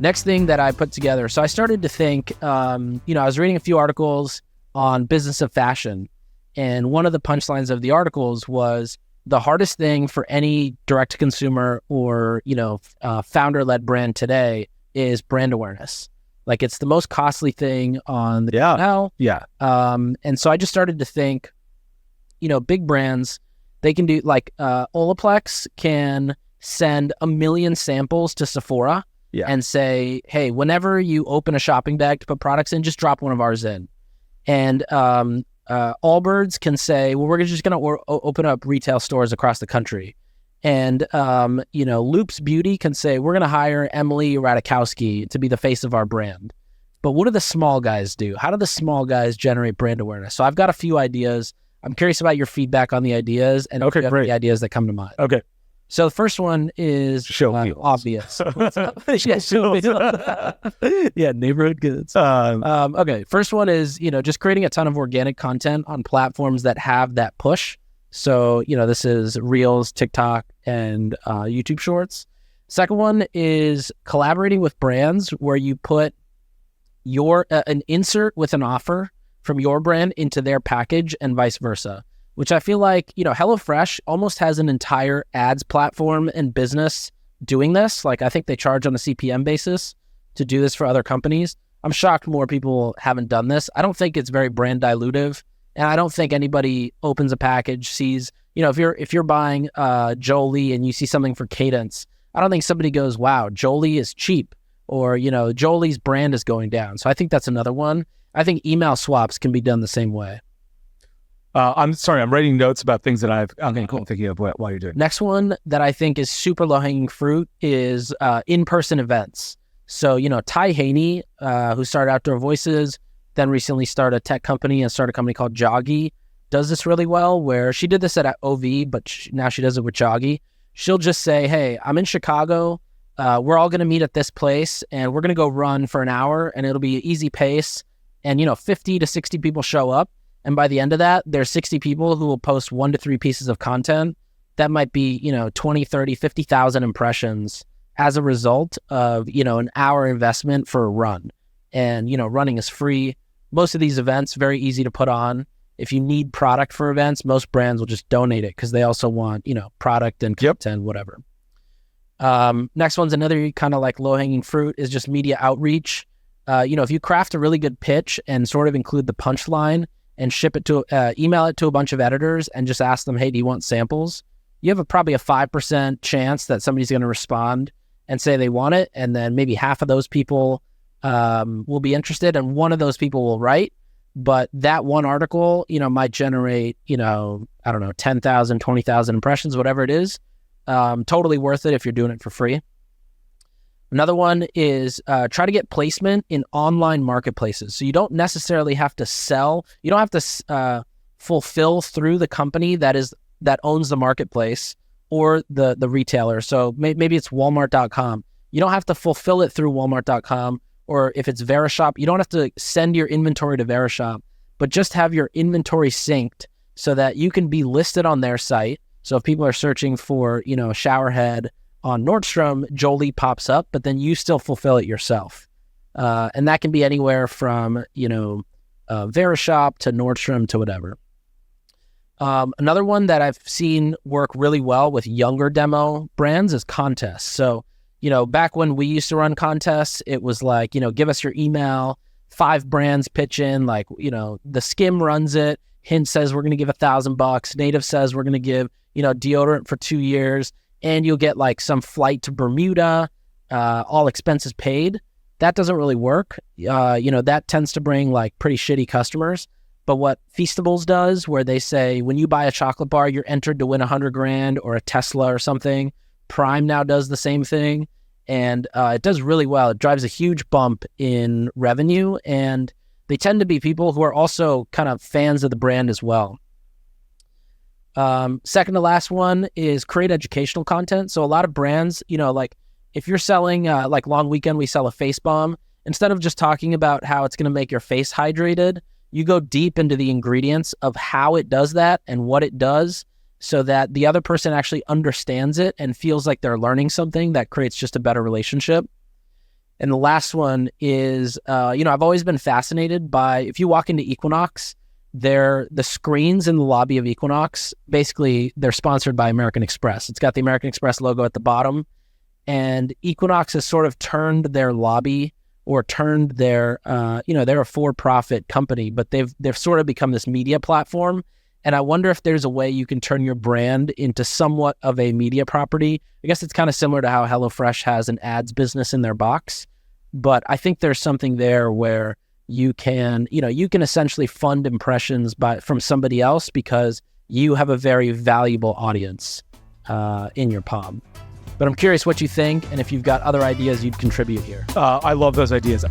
Next thing that I put together, so I started to think, I was reading a few articles on business of fashion, and one of the punchlines of the articles was the hardest thing for any direct-to-consumer or, founder-led brand today is brand awareness. Like, it's the most costly thing on the now. Yeah. And so I just started to think, big brands, they can do, like, Olaplex can send 1 million samples to Sephora and say, hey, whenever you open a shopping bag to put products in, just drop one of ours in. And Allbirds can say, well, we're just going to open up retail stores across the country. And, Loops Beauty can say, we're going to hire Emily Ratajkowski to be the face of our brand. But what do the small guys do? How do the small guys generate brand awareness? So I've got a few ideas. I'm curious about your feedback on the ideas and if you have any ideas that come to mind. Okay. So the first one is obvious. Yeah, neighborhood goods. Okay, first one is, just creating a ton of organic content on platforms that have that push. So, this is Reels, TikTok, and YouTube Shorts. Second one is collaborating with brands where you put an insert with an offer from your brand into their package and vice versa, which I feel like, HelloFresh almost has an entire ads platform and business doing this. Like, I think they charge on a CPM basis to do this for other companies. I'm shocked more people haven't done this. I don't think it's very brand dilutive. And I don't think anybody opens a package, sees, if you're buying Jolie and you see something for Cadence, I don't think somebody goes, wow, Jolie is cheap, or, Jolie's brand is going down. So I think that's another one. I think email swaps can be done the same way. I'm sorry, I'm writing notes about things that I'm thinking of while you're doing. Next one that I think is super low-hanging fruit is InPerson Events. So, Ty Haney, who started Outdoor Voices, then recently started a tech company and started a company called Joggy, does this really well, where she did this at OV, but now she does it with Joggy. She'll just say, hey, I'm in Chicago. We're all going to meet at this place, and we're going to go run for an hour, and it'll be an easy pace. And, 50 to 60 people show up. And by the end of that, there's 60 people who will post 1 to 3 pieces of content. That might be, 20, 30, 50,000 impressions as a result of, an hour investment for a run. And, running is free. Most of these events, very easy to put on. If you need product for events, most brands will just donate it because they also want, product and content, whatever. Next one's another kind of like low-hanging fruit is just media outreach. If you craft a really good pitch and sort of include the punchline and ship it to, email it to a bunch of editors and just ask them, hey, do you want samples? You have probably a 5% chance that somebody's going to respond and say they want it. And then maybe half of those people will be interested and one of those people will write. But that one article, might generate, 10,000, 20,000 impressions, whatever it is. Totally worth it if you're doing it for free. Another one is try to get placement in online marketplaces. So you don't necessarily have to sell. You don't have to fulfill through the company that owns the marketplace or the retailer. So maybe it's Walmart.com. You don't have to fulfill it through Walmart.com. Or if it's Verishop, you don't have to send your inventory to Verishop, but just have your inventory synced so that you can be listed on their site. So if people are searching for, a shower head on Nordstrom, Jolie pops up, but then you still fulfill it yourself. And that can be anywhere from, Verishop to Nordstrom to whatever. Another one that I've seen work really well with younger demo brands is contests. So, back when we used to run contests, it was like, give us your email, 5 brands pitch in, like, the Skim runs it. Hint says we're going to give $1,000. Native says we're going to give, deodorant for 2 years. And you'll get like some flight to Bermuda, all expenses paid. That doesn't really work. That tends to bring like pretty shitty customers. But what Feastables does, where they say, when you buy a chocolate bar, you're entered to win $100,000 or a Tesla or something. Prime now does the same thing. And it does really well. It drives a huge bump in revenue. And they tend to be people who are also kind of fans of the brand as well. Second to last one is create educational content. So a lot of brands, like if you're selling like Long Weekend, we sell a face balm. Instead of just talking about how it's going to make your face hydrated, you go deep into the ingredients of how it does that and what it does so that the other person actually understands it and feels like they're learning something that creates just a better relationship. And the last one is, I've always been fascinated by, if you walk into Equinox, the screens in the lobby of Equinox, basically they're sponsored by American Express. It's got the American Express logo at the bottom, and Equinox has sort of turned their lobby, or turned their, they're a for-profit company, but they've sort of become this media platform. And I wonder if there's a way you can turn your brand into somewhat of a media property. I guess it's kind of similar to how HelloFresh has an ads business in their box, but I think there's something there where you can essentially fund impressions from somebody else because you have a very valuable audience in your palm. But I'm curious what you think, and if you've got other ideas you'd contribute here. I love those ideas.